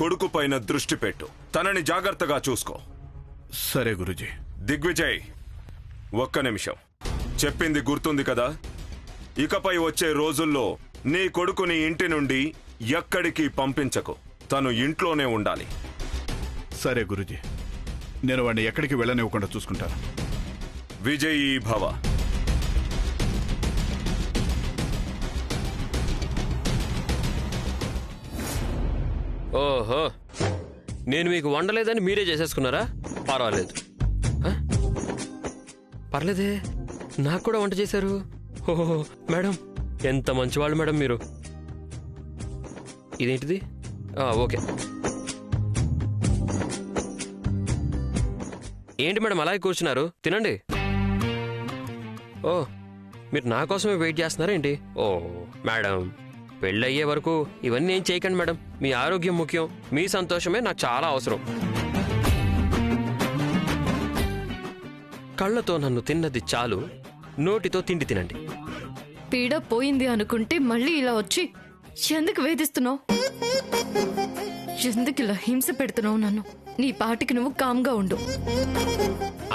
కొడుకు పైన దృష్టి పెట్టు. తనని జాగ్రత్తగా చూసుకో. సరే గురూజీ. దిగ్విజయ్, ఒక్క నిమిషం. చెప్పింది గుర్తుంది కదా? ఇకపై వచ్చే రోజుల్లో నీ కొడుకుని ఇంటి నుండి ఎక్కడికి పంపించకు. తను ఇంట్లోనే ఉండాలి. సరే గురూజీ, నేను వాడిని ఎక్కడికి వెళ్ళనివ్వకుండా చూసుకుంటాను. విజయీ భవ. ఓహో, నేను మీకు వండలేదని మీరే చేసేసుకున్నారా? పర్వాలేదు. పర్లేదే, నాకు కూడా వంట చేశారు. ఓహో మేడం, ఎంత మంచివాళ్ళు మేడం మీరు. ఇదేంటిది? ఓకే. ఏంటి మేడం అలాగే కూర్చున్నారు? తినండి. ఓ, మీరు నా కోసమే వెయిట్ చేస్తున్నారా ఏంటి? ఓ మేడం, పెళ్ళయ్యే వరకు ఇవన్నీ ఏం చేయకండి మేడం. మీ ఆరోగ్యం ముఖ్యం. మీ సంతోషమే నాకు చాలా అవసరం. కళ్ళతో నన్ను తిన్నది చాలు, నోటితో తిండి తినండి. పీడ పోయింది అనుకుంటే మళ్ళీ ఇలా వచ్చి ఎందుకు వేధిస్తున్నావు? ఎందుకు ఇలా హింస పెడుతున్నావు నన్ను? నీ పాటికి నువ్వు కామ్గా ఉండు.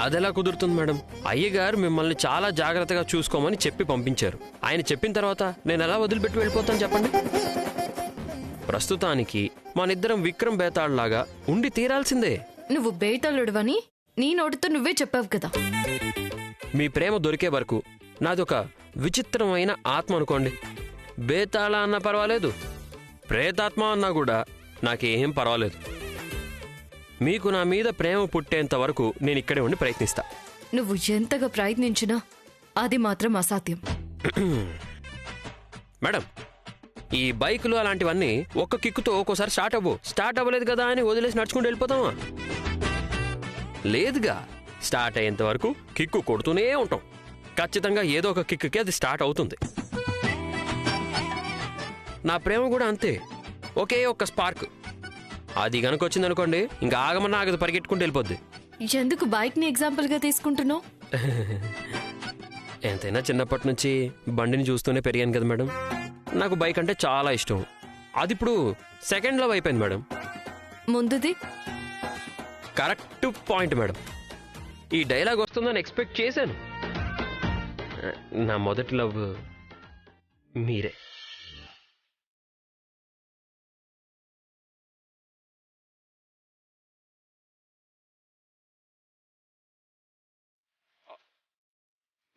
అదెలా కుదురుతుంది మేడం? అయ్యగారు మిమ్మల్ని చాలా జాగ్రత్తగా చూసుకోమని చెప్పి పంపించారు. ఆయన చెప్పిన తర్వాత నేను ఎలా వదిలిపెట్టి వెళ్ళిపోతాను చెప్పండి? ప్రస్తుతానికి మనిద్దరం విక్రమ్ బేతాళ్లాగా ఉండి తీరాల్సిందే. నువ్వు బేతాళుడువని నీ నోటితో నువ్వే చెప్పావు కదా. మీ ప్రేమ దొరికే వరకు నాదొక విచిత్రమైన ఆత్మ అనుకోండి. బేతాళ అన్నా పర్వాలేదు, ప్రేతాత్మ అన్నా కూడా నాకేం పర్వాలేదు. మీకు నా మీద ప్రేమ పుట్టేంత వరకు నేను ఇక్కడే ఉండి ప్రయత్నిస్తా. నువ్వు ఎంతగా ప్రయత్నించినా అది మాత్రం అసాధ్యం. మేడం, ఈ బైకులు అలాంటివన్నీ ఒక్క కిక్కుతో ఒక్కోసారి స్టార్ట్ అవ్వలేదు కదా అని వదిలేసి నడుచుకుంటూ వెళ్ళిపోతామా? లేదుగా, స్టార్ట్ అయ్యేంత వరకు కిక్కు కొడుతూనే ఉంటాం. ఖచ్చితంగా ఏదో ఒక కిక్కుకి అది స్టార్ట్ అవుతుంది. నా ప్రేమ కూడా అంతే, ఒకే ఒక్క స్పార్క్. అది గనుక వచ్చిందనుకోండి, ఇంకా ఆగమన్నా ఆగదు, పరిగెట్టుకుంటూ వెళ్ళిపోద్ది. ఎందుకు బైక్ ని ఎగ్జాంపుల్ గా తీసుకుంటున్నావు? ఎంతైనా చిన్నప్పటి నుంచి బండిని చూస్తూనే పెరిగాను కదా మేడం. నాకు బైక్ అంటే చాలా ఇష్టం. అది ఇప్పుడు సెకండ్ లవ్ అయిపోయింది మేడం. ముందుది కరెక్ట్ పాయింట్ మేడం. ఈ డైలాగ్ వస్తుందని ఎక్స్పెక్ట్ చేశాను. నా మొదటి లవ్ మీరే.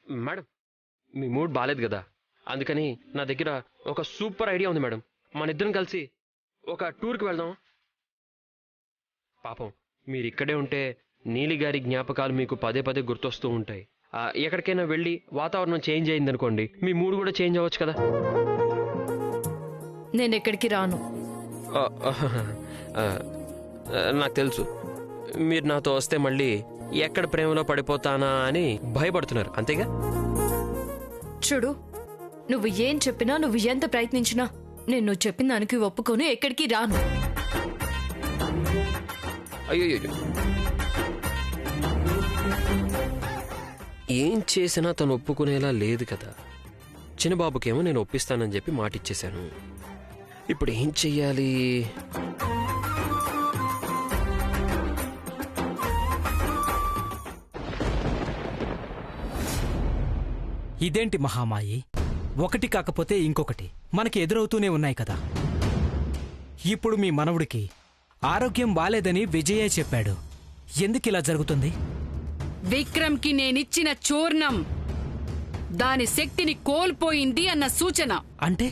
మేడం, మీ మూడ్ బాలేదు కదా, అందుకని నా దగ్గర ఒక సూపర్ ఐడియా ఉంది మేడం. మన ఇద్దరం కలిసి ఒక టూర్కి వెళ్దాం. పాపం మీరు ఇక్కడే ఉంటే నీలి గారి జ్ఞాపకాలు మీకు పదే పదే గుర్తొస్తూ ఉంటాయి. ఎక్కడికైనా వెళ్ళి వాతావరణం చేంజ్ అయిందనుకోండి, మీ మూడ్ కూడా చేంజ్ అవ్వచ్చు కదా. నేను ఎక్కడికి రాను. నాకు తెలుసు, మీరు నాతో వస్తే మళ్ళీ ఎక్కడ ప్రేమలో పడిపోతానా అని భయపడుతున్నారు, అంతేగా? చూడు, నువ్వు ఏం చెప్పినా, నువ్వు ఎంత ప్రయత్నించినా నేను నువ్వు చెప్పిన దానికి ఒప్పుకొని ఎక్కడికి రాను. అయ్యో, ఏం చేసినా తను ఒప్పుకునేలా లేదు కదా. చిన్నబాబుకేమో నేను ఒప్పిస్తానని చెప్పి మాటిచ్చేశాను. ఇప్పుడు ఏం చెయ్యాలి? ఇదేంటి మహామాయి, ఒకటి కాకపోతే ఇంకొకటి మనకి ఎదురవుతూనే ఉన్నాయి కదా. ఇప్పుడు మీ మనవుడికి ఆరోగ్యం బాలేదని విజయే చెప్పాడు. ఎందుకిలా జరుగుతుంది? విక్రమ్కి నేనిచ్చిన చూర్ణం దాని శక్తిని కోల్పోయింది అన్న సూచన. అంటే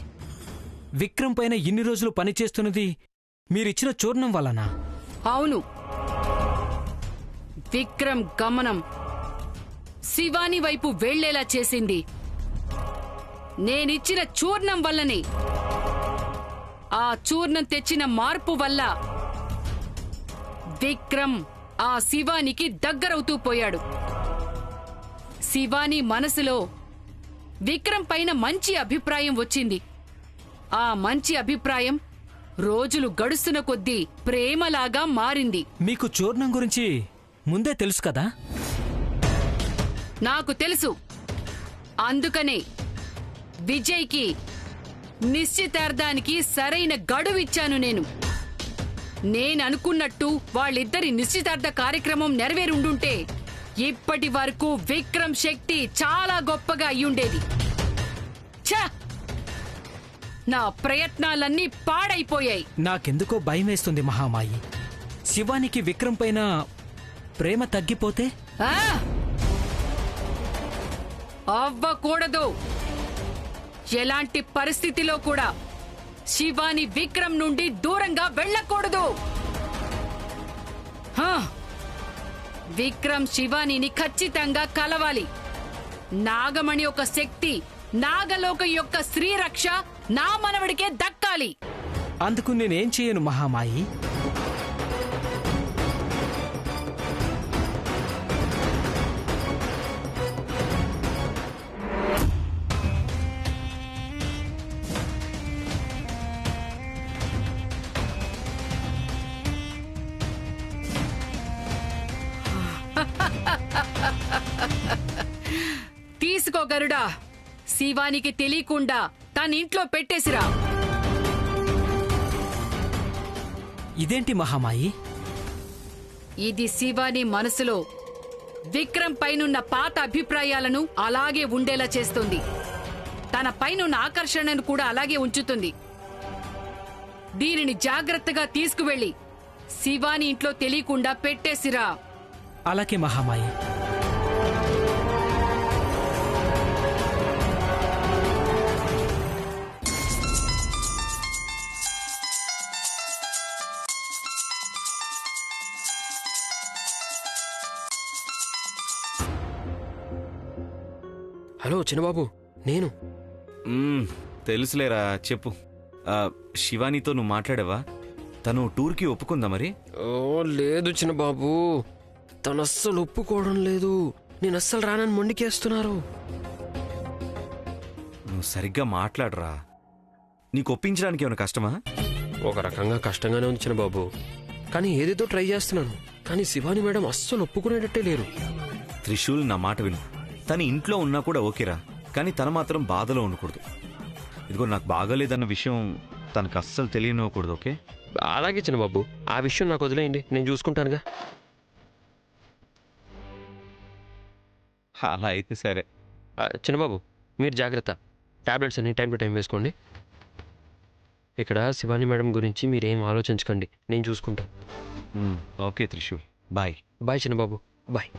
విక్రమ్ పైన ఇన్ని రోజులు పనిచేస్తున్నది మీరిచ్చిన చూర్ణం వలన? అవును, విక్రమ్ గమనం శివాని వైపు వెళ్లేలా చేసింది నేనిచ్చిన చూర్ణం వల్లనే. ఆ చూర్ణం తెచ్చిన మార్పు వల్ల విక్రమ్ ఆ శివానికి దగ్గరవుతూ పోయాడు. శివాని మనసులో విక్రమ్ పైన మంచి అభిప్రాయం వచ్చింది. ఆ మంచి అభిప్రాయం రోజులు గడుస్తున్న కొద్దీ ప్రేమలాగా మారింది. మీకు చూర్ణం గురించి ముందే తెలుసు కదా? నాకు తెలుసు. అందుకనే విజయ్కి నిశ్చితార్థానికి సరైన గడువిచ్చాను నేను. నేననుకున్నట్టు వాళ్ళిద్దరి నిశ్చితార్థ కార్యక్రమం నెరవేరుండుంటే ఇప్పటి వరకు విక్రమ్ శక్తి చాలా గొప్పగా అయ్యుండేది. ఛ! నా ప్రయత్నాలన్నీ పాడైపోయాయి. నాకెందుకో భయం వేస్తుంది మహామాయి. శివానికి విక్రమ్ పైన ప్రేమ తగ్గిపోతే? ఆ! అవ్వకూడదు. ఎలాంటి పరిస్థితిలో కూడా శివాని విక్రమ్ నుండి దూరంగా వెళ్ళకూడదు. హా! విక్రమ్ శివానిని ఖచ్చితంగా కలవాలి. నాగమణి ఒక శక్తి, నాగలోకం యొక్క శ్రీరక్ష నా మనవడికే దక్కాలి. అందుకు నేనేం చేయను మహామాయి? తీసుకో గరుడా, శివానికి తెలియకుండా తన ఇంట్లో పెట్టేసిరా. ఇదేంటి మహామాయి? ఇది శివాని మనసులో విక్రమ్ పైనున్న పాత అభిప్రాయాలను అలాగే ఉండేలా చేస్తుంది. తన పైనున్న ఆకర్షణను కూడా అలాగే ఉంచుతుంది. దీనిని జాగ్రత్తగా తీసుకువెళ్ళి శివాని ఇంట్లో తెలియకుండా పెట్టేసిరా. అలాగే మహామాయి. హలో చిన్నబాబు, నేను. తెలుసులేరా, చెప్పు. శివానీతో నువ్వు మాట్లాడావా? తను టూర్కి ఒప్పుకుందా మరి? ఓ లేదు చిన్నబాబు, తను అస్సలు ఒప్పుకోవడం లేదు. నేను అస్సలు రానని మొండికేస్తున్నారు. నువ్వు సరిగ్గా మాట్లాడరా. నీకు ఒప్పించడానికి ఏమైనా కష్టమా? ఒక రకంగా కష్టంగానే ఉంది చిన్నబాబు, కానీ ఏదేదో ట్రై చేస్తున్నాను. కానీ శివాని మేడం అస్సలు ఒప్పుకునేటట్టే లేరు. త్రిశూల్, నా మాట విను. తను ఇంట్లో ఉన్నా కూడా ఓకేరా, కానీ తను మాత్రం బాధలో ఉండకూడదు. ఇదిగో, నాకు బాగాలేదన్న విషయం తనకు అస్సలు తెలియనివ్వకూడదు, ఓకే? అలాగే చిన్నబాబు, ఆ విషయం నాకు వదిలేయండి, నేను చూసుకుంటానుగా. అలా అయితే సరే. చిన్నబాబు మీరు జాగ్రత్త, టాబ్లెట్స్ అన్ని టైం టు టైం వేసుకోండి. ఇక్కడ శివాని మేడం గురించి మీరేం ఆలోచించకండి, నేను చూసుకుంటాను. Okay Trishul, bye. Bye Chinnababu, bye.